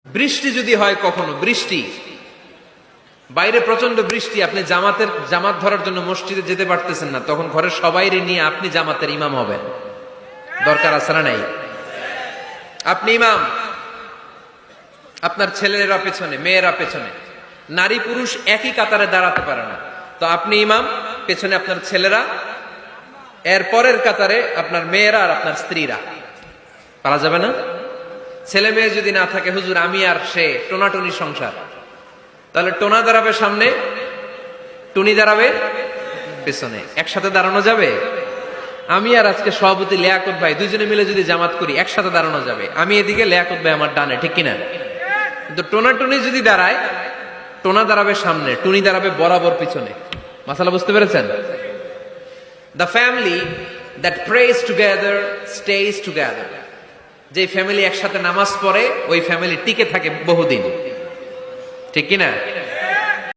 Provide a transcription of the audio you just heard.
বৃষ্টি যদি হয় কখনো, বৃষ্টি বাইরে প্রচন্ড বৃষ্টি, আপনি জামাত ধরার জন্য মসজিদে যেতে পারতেছেন না, তখন ঘরের সবাইরে নিয়ে আপনি জামাতের ইমাম হবেন। দরকার আছে না নাই? আপনি ইমাম, আপনার ছেলেরা পেছনে, মেয়েরা পেছনে, নারী পুরুষ একই কাতারে দাঁড়াতে পারে না, তো আপনি ইমাম, পেছনে আপনার ছেলেরা, এর পরের কাতারে আপনার মেয়েরা আর আপনার স্ত্রীরা। পারা যাবে না? ছেলে মেয়ে যদি না থাকে, হুজুর আমি আর সে টোনাটুনি সংসার, তাহলে টোনা দাঁড়াবে সামনে, টুনি দাঁড়াবে পেছনে, একসাথে দাঁড়ানো যাবে? আমি আর আজকে সভাপতি লিয়াকত ভাই দুইজনে মিলে যদি জামাত করি, একসাথে দাঁড়ানো যাবে। আমি এদিকে, লিয়াকত ভাই আমার ডানে, ঠিক কিনা? কিন্তু টোনাটুনি যদি দাঁড়ায়, টোনা দাঁড়াবে সামনে, টুনি দাঁড়াবে বরাবর পিছনে। মাসালা বুঝতে পেরেছেন? The family that prays together stays together. যে ফ্যামিলি একসাথে নামাজ পড়ে, ওই ফ্যামিলি টিকে থাকে বহুদিন, ঠিক কিনা?